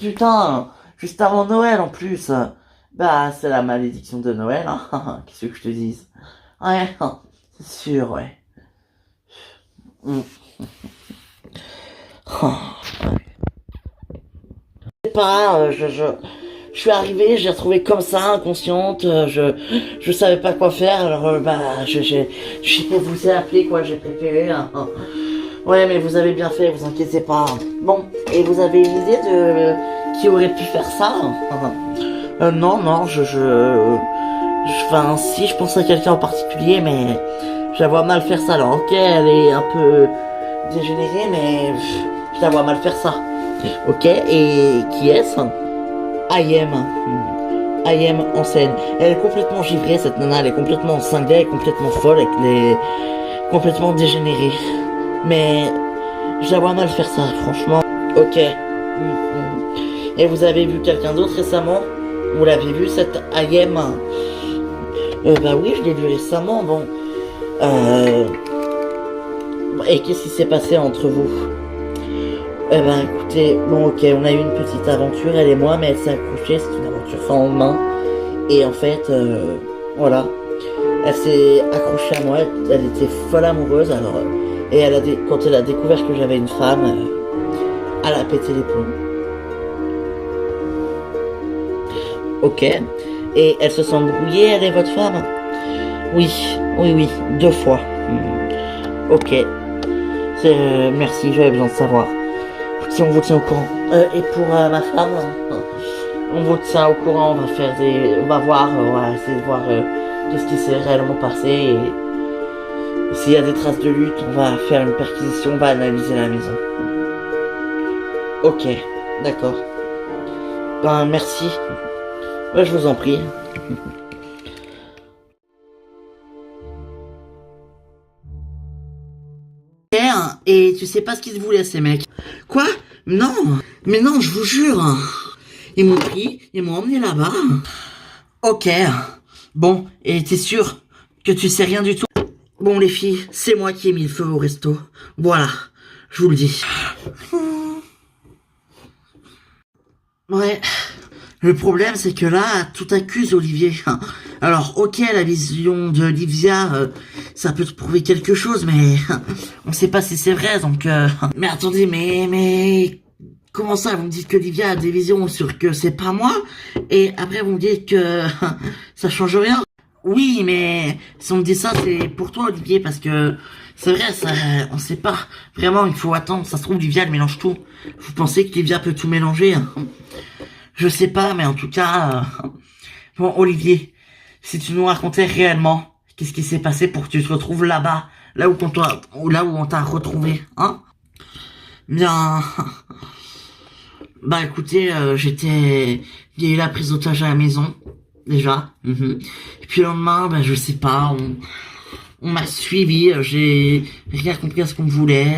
Putain, juste avant Noël en plus. Bah, c'est la malédiction de Noël, hein. Qu'est-ce que je te dise? Ouais, c'est sûr, ouais. Je sais pas, je suis arrivé, j'ai retrouvé comme ça, inconsciente, je savais pas quoi faire, alors bah, je vous ai appelé quoi, j'ai préféré. Ouais, mais vous avez bien fait, vous inquiétez pas. Bon, et vous avez une idée de qui aurait pu faire ça? Non, enfin, si, je pense à quelqu'un en particulier, mais je la vois mal faire ça. Alors, ok, elle est un peu dégénérée, mais je la vois mal faire ça. Ok, et qui est-ce? IM. IM en scène. Elle est complètement givrée, cette nana, elle est complètement cinglée, elle est complètement folle, elle est complètement dégénérée. Mais je la vois mal faire ça, franchement. Ok. Et vous avez vu quelqu'un d'autre récemment? Vous l'avez vu, cette IM? Bah oui, je l'ai vu récemment, bon. Et qu'est-ce qui s'est passé entre vous? Eh ben écoutez, bon ok, on a eu une petite aventure, elle et moi, mais elle s'est accrochée, c'est une aventure sans lendemain. Et en fait, voilà, elle s'est accrochée à moi, elle était folle amoureuse, alors... et quand elle a découvert que j'avais une femme, elle a pété les plombs. Ok, et elle se sent brouillée, elle est votre femme? Oui, 2 fois. Ok, merci, j'avais besoin de savoir. Si on vous tient au courant. Et pour ma femme, on vous tient au courant, on va voir, on va essayer de voir qu'est-ce qui s'est réellement passé et s'il y a des traces de lutte, on va faire une perquisition, on va analyser la maison. Ok, d'accord. Ben merci. Ben, je vous en prie. Et tu sais pas ce qu'ils voulaient ces mecs. Quoi? Non, mais non, je vous jure. Ils m'ont pris, ils m'ont emmené là-bas. Ok. Bon, et t'es sûr que tu sais rien du tout? Bon les filles, c'est moi qui ai mis le feu au resto. Voilà, je vous le dis. Ouais. Le problème, c'est que là, tout accuse Olivier. Alors, ok, la vision de Livia, ça peut te prouver quelque chose, mais on sait pas si c'est vrai, donc... Mais attendez, mais... Comment ça, vous me dites que Livia a des visions sur que c'est pas moi, et après vous me dites que ça change rien? Oui, mais si on me dit ça, c'est pour toi, Olivier, parce que... C'est vrai, ça, on sait pas. Vraiment, il faut attendre. Ça se trouve, Livia, elle mélange tout. Vous pensez que Livia peut tout mélanger? Je sais pas, mais en tout cas... Bon, Olivier, si tu nous racontais réellement qu'est-ce qui s'est passé pour que tu te retrouves là-bas, là où on t'a retrouvé, hein? Bien... Bah écoutez, il y a eu la prise d'otage à la maison, déjà. Et puis le lendemain, bah je sais pas, on m'a suivi, j'ai rien compris à ce qu'on me voulait.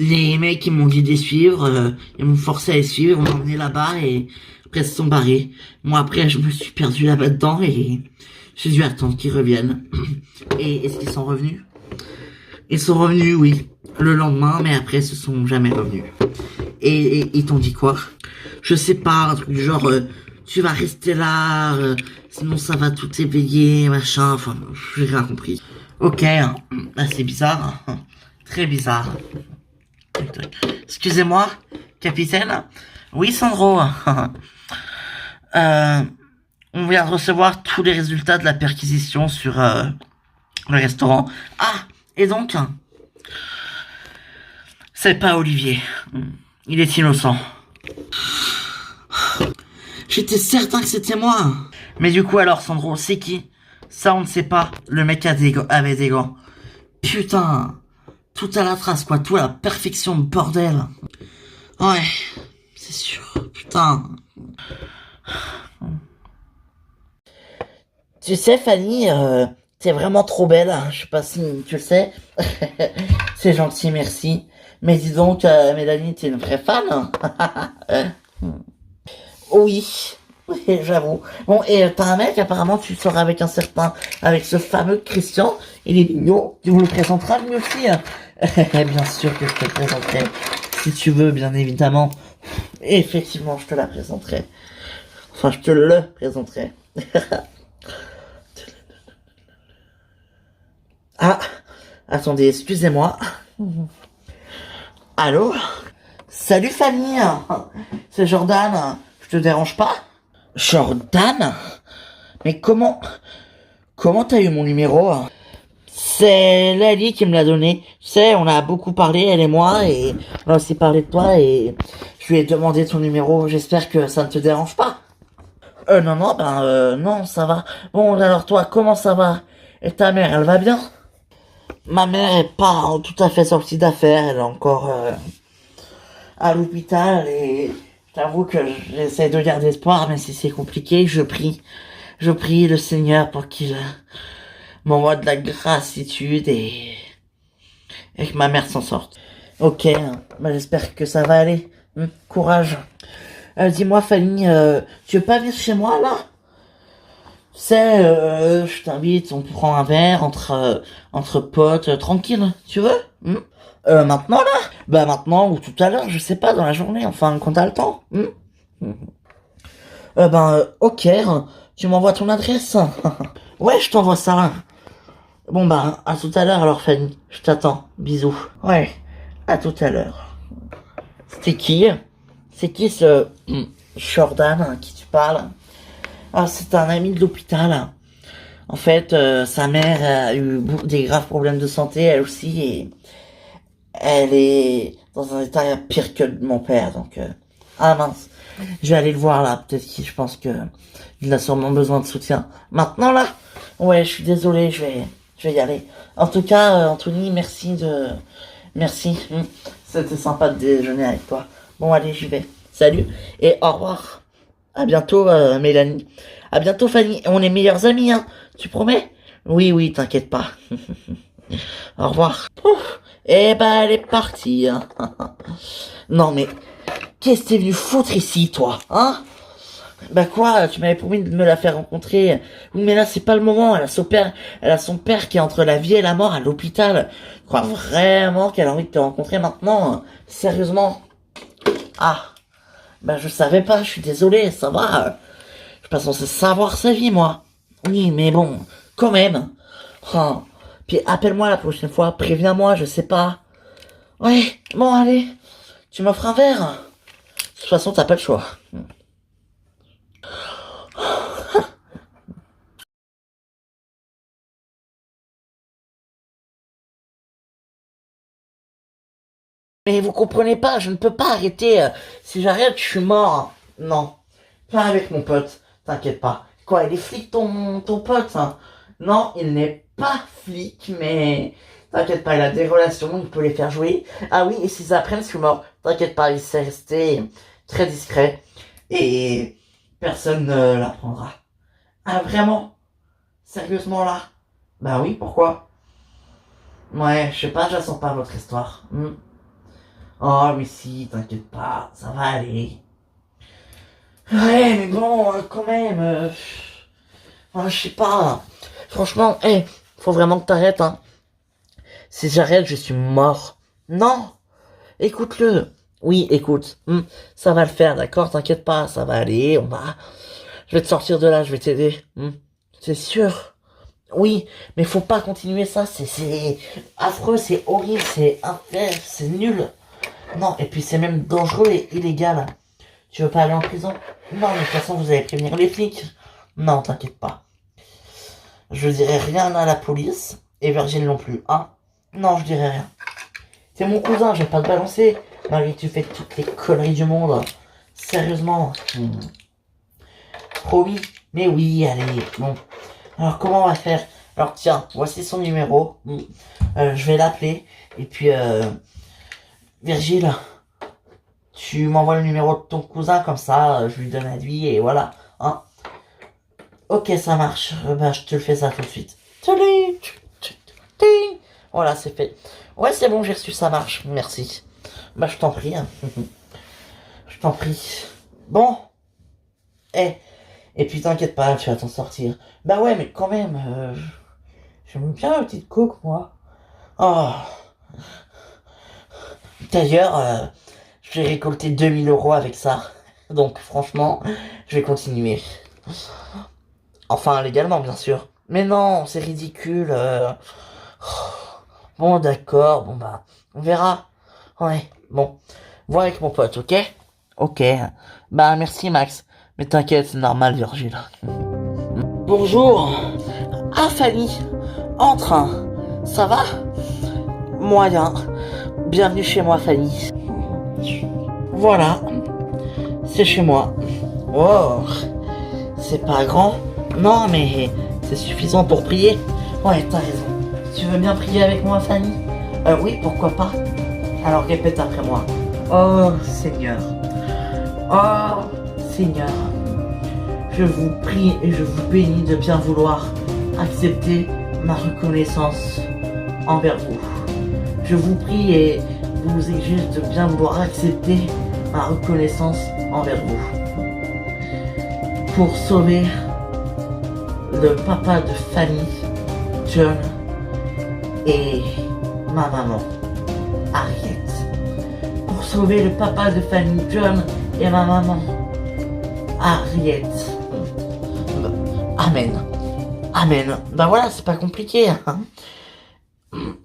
Les mecs, ils m'ont dit de les suivre, ils m'ont forcé à les suivre, ils m'ont emmené là-bas et après ils se sont barrés. Moi après, je me suis perdu là-bas dedans et j'ai dû attendre qu'ils reviennent. Et est-ce qu'ils sont revenus? Ils sont revenus, oui, le lendemain, mais après ils se sont jamais revenus. Et ils t'ont dit quoi? Je sais pas, un truc du genre, tu vas rester là, sinon ça va tout éveiller, machin, enfin, j'ai rien compris. Ok, là c'est bizarre, très bizarre. Excusez-moi, capitaine. Oui, Sandro. On vient de recevoir tous les résultats de la perquisition sur le restaurant. Ah, et donc, c'est pas Olivier. Il est innocent. J'étais certain que c'était moi. Mais du coup alors, Sandro, c'est qui? Ça, on ne sait pas. Le mec avait des gants. Putain. tout à la trace, quoi. Tout à la perfection, bordel. Ouais, c'est sûr. Putain. Tu sais, Fanny, t'es vraiment trop belle. Hein. Je sais pas si tu le sais. C'est gentil, merci. Mais dis donc, Mélanie, t'es une vraie fan. Hein. Oui, oui, j'avoue. Bon, et t'as un mec, apparemment, tu sors avec un certain, avec ce fameux Christian. Il est mignon. Tu me le présenteras lui aussi. Hein. Bien sûr que je te le présenterai. Si tu veux, bien évidemment. Effectivement, je te la présenterai. Enfin, je te le présenterai. Ah, attendez, excusez-moi. Allô? Salut Fanny, c'est Jordan, je te dérange pas? Jordan? Mais comment t'as eu mon numéro? C'est Lali qui me l'a donné. Tu sais, on a beaucoup parlé, elle et moi, et on a aussi parlé de toi, et je lui ai demandé ton numéro. J'espère que ça ne te dérange pas. Non, ça va. Bon, alors toi, comment ça va? Et ta mère, elle va bien? Ma mère est pas tout à fait sortie d'affaires, elle est encore à l'hôpital et j'avoue que j'essaie de garder espoir, mais si c'est compliqué, je prie le Seigneur pour qu'il m'envoie de la gratitude et que ma mère s'en sorte. Ok, bah j'espère que ça va aller. Courage. Dis-moi Fanny, tu veux pas venir chez moi là? Tu sais, je t'invite, on prend un verre entre potes, tranquille, tu veux? Maintenant là? Bah maintenant ou tout à l'heure, je sais pas, dans la journée, enfin quand t'as le temps. Ok, tu m'envoies ton adresse. Ouais, je t'envoie ça. Bon bah, à tout à l'heure alors Fanny, je t'attends, bisous. Ouais, à tout à l'heure. C'est qui? C'est qui ce Jordan à qui tu parles? Ah, c'est un ami de l'hôpital. En fait, sa mère a eu des graves problèmes de santé, elle aussi, et elle est dans un état pire que mon père, donc... Ah mince, je vais aller le voir là, peut-être que je pense que il a sûrement besoin de soutien. Maintenant là? Ouais, je suis désolé, je vais y aller. En tout cas, Anthony, Merci, c'était sympa de déjeuner avec toi. Bon, allez, j'y vais. Salut, et au revoir. À bientôt, Mélanie. À bientôt, Fanny. On est meilleurs amis, hein. Tu promets? Oui, oui, t'inquiète pas. Au revoir. Ouf. Eh ben, elle est partie, hein. Non, mais, qu'est-ce que t'es venu foutre ici, toi, hein? Bah quoi, tu m'avais promis de me la faire rencontrer. Oui, mais là, c'est pas le moment. Elle a son père qui est entre la vie et la mort à l'hôpital. Je crois vraiment qu'elle a envie de te rencontrer maintenant. Sérieusement. Ah. Bah, je savais pas, je suis désolé, ça va. Je suis pas censé savoir sa vie, moi. Oui, mais bon, quand même. Oh. Puis appelle-moi la prochaine fois, préviens-moi, je sais pas. Ouais, bon, allez. Tu m'offres un verre? De toute façon, t'as pas le choix. Mais vous comprenez pas, je ne peux pas arrêter. Si j'arrête, je suis mort. Non. Pas avec mon pote, t'inquiète pas. Quoi, il est flic ton pote, hein? Non, il n'est pas flic, mais t'inquiète pas, il a des relations, il peut les faire jouer. Ah oui, et s'ils apprennent, je suis mort. T'inquiète pas, il s'est resté très discret. Et personne ne l'apprendra. Ah vraiment? Sérieusement là? Bah oui, pourquoi? Ouais, je sais pas, je la sens pas votre histoire. Oh mais si, t'inquiète pas, ça va aller. Ouais, mais bon, quand même. Je sais pas. Franchement, faut vraiment que t'arrêtes, hein. Si j'arrête, je suis mort. Non, écoute-le. Oui, écoute. Ça va le faire, d'accord? T'inquiète pas, ça va aller, on va... Je vais te sortir de là, je vais t'aider. C'est sûr. Oui, mais faut pas continuer ça, c'est affreux, c'est horrible, c'est infâme, c'est nul. Non, et puis c'est même dangereux et illégal. Tu veux pas aller en prison? Non, mais de toute façon, vous allez prévenir les flics. Non, t'inquiète pas. Je dirai rien à la police, et Virgile non plus, hein? Non, je dirai rien. T'es mon cousin, je vais pas te balancer. Marie, tu fais toutes les conneries du monde. Sérieusement. Promis. Mais oui, allez, bon. Alors, comment on va faire? Alors tiens, voici son numéro. Je vais l'appeler. Et puis, Virgile, tu m'envoies le numéro de ton cousin, comme ça, je lui donne à lui, et voilà. Hein. Ok, ça marche. Ben, je te le fais ça tout de suite. Voilà, c'est fait. Ouais, c'est bon, j'ai reçu, ça marche. Merci. Bah, je t'en prie. Hein. Je t'en prie. Bon. Et puis t'inquiète pas, tu vas t'en sortir. Bah ouais, mais quand même, j'aime bien la petite coke, moi. Oh. D'ailleurs, j'ai récolté 2000 € avec ça. Donc franchement, je vais continuer. Enfin, légalement, bien sûr. Mais non, c'est ridicule. Bon, d'accord, bon bah, on verra. Ouais, bon. Vois avec mon pote, ok? Ok. Bah, merci Max. Mais t'inquiète, c'est normal, Virgile. Bonjour. Ah, Fanny. Entre. Ça va? Moyen. Bienvenue chez moi, Fanny. Voilà. C'est chez moi. Oh. C'est pas grand. Non, mais c'est suffisant pour prier. Ouais, t'as raison. Tu veux bien prier avec moi, Fanny? Oui, pourquoi pas. Alors répète après moi. Oh, Seigneur. Oh, Seigneur. Je vous prie et je vous bénis de bien vouloir accepter ma reconnaissance envers vous. Je vous prie et vous exige de bien vouloir accepter ma reconnaissance envers vous. Pour sauver le papa de Fanny, John et ma maman, Harriet. Pour sauver le papa de Fanny, John et ma maman, Harriet. Amen. Amen. Ben voilà, c'est pas compliqué. Hein.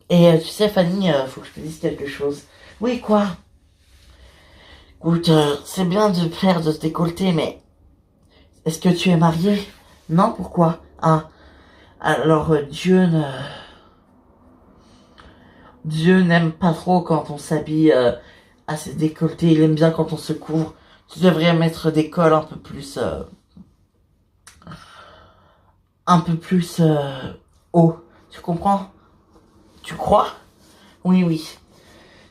Et tu sais, Fanny, faut que je te dise quelque chose. Oui, quoi? Écoute, c'est bien de faire de se décolleter, mais est-ce que tu es mariée? Non, pourquoi? Ah, alors Dieu n'aime pas trop quand on s'habille assez décolleté. Il aime bien quand on se couvre. Tu devrais mettre des cols un peu plus haut. Tu comprends? Tu crois? Oui, oui.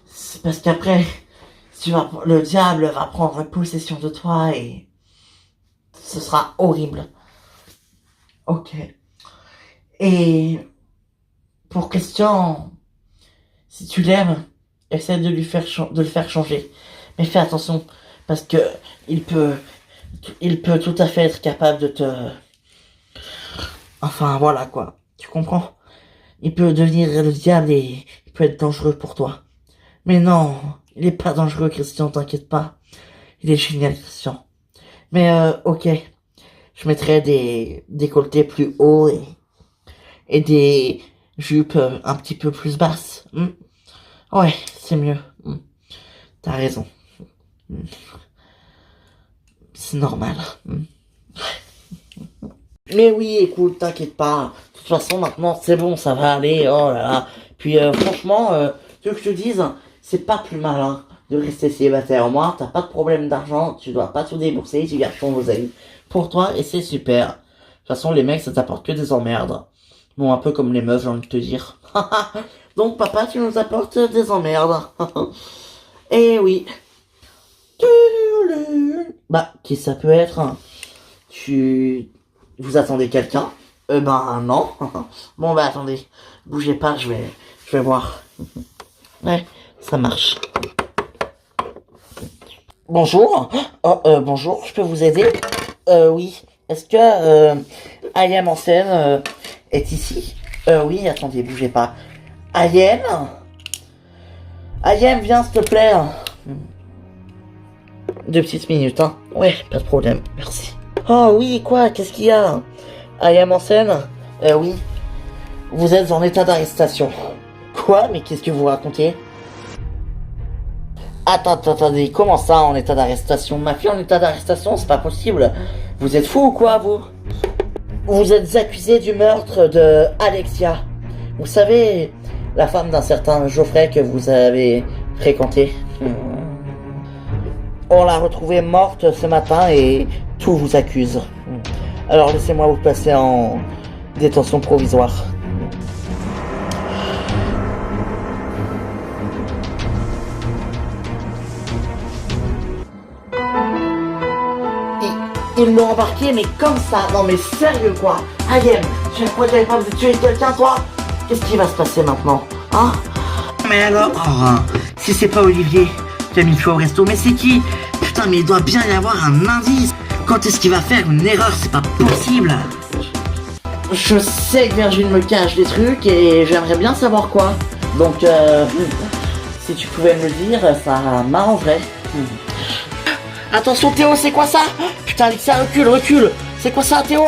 C'est parce qu'après, le diable va prendre possession de toi et ce sera horrible. Ok. Et pour Christian, si tu l'aimes, essaie de le faire changer. Mais fais attention, parce que il peut tout à fait être capable de te... Enfin, voilà quoi. Tu comprends? Il peut devenir le diable et il peut être dangereux pour toi. Mais non, il est pas dangereux, Christian, t'inquiète pas. Il est génial, Christian. Mais ok. Je mettrai des décolletés plus hauts et des jupes un petit peu plus basses. Ouais, c'est mieux. T'as raison. C'est normal. Mais oui, écoute, t'inquiète pas. De toute façon, maintenant, c'est bon, ça va aller. Oh là là. Puis franchement, tu veux que je te dise, c'est pas plus malin de rester célibataire. Au moins, t'as pas de problème d'argent, tu dois pas tout débourser, tu gardes ton oseille pour toi et c'est super. De toute façon, les mecs, ça t'apporte que des emmerdes. Bon, un peu comme les meufs, j'ai envie de te dire. Donc, papa, tu nous apportes des emmerdes. Eh oui. Bah, qui ça peut être? Vous attendez quelqu'un? Ben non. Bon bah attendez, bougez pas, je vais voir. Ouais, ça marche. Bonjour. Oh, bonjour, je peux vous aider? Oui. Est-ce que Ayem en scène est ici? Oui, attendez, bougez pas. Ayem, viens s'il te plaît. 2 petites minutes, hein. Ouais, pas de problème, merci. Oh oui, quoi? Qu'est-ce qu'il y a? Ayem en scène? Oui. Vous êtes en état d'arrestation. Quoi? Mais qu'est-ce que vous racontez? Attendez, comment ça en état d'arrestation? Ma fille en état d'arrestation, c'est pas possible. Vous êtes fou ou quoi, vous? Vous êtes accusé du meurtre de Alexia. Vous savez, la femme d'un certain Geoffrey que vous avez fréquenté. On l'a retrouvée morte ce matin et tout vous accuse. Alors laissez-moi vous passer en détention provisoire. de me rembarquer, mais comme ça. Non mais sérieux quoi. Ayem, chaque fois que j'avais pas de tuer quelqu'un, toi. Qu'est-ce qui va se passer maintenant? Hein? Mais alors, si c'est pas Olivier qui a mis le feu au resto, mais c'est qui? Putain, mais il doit bien y avoir un indice. Quand est-ce qu'il va faire une erreur? C'est pas possible. Je sais que Virgile me cache des trucs et j'aimerais bien savoir quoi. Donc, si tu pouvais me le dire, ça m'arrangerait. Attention Théo, c'est quoi ça? Putain, Alexia, recule. C'est quoi ça Théo?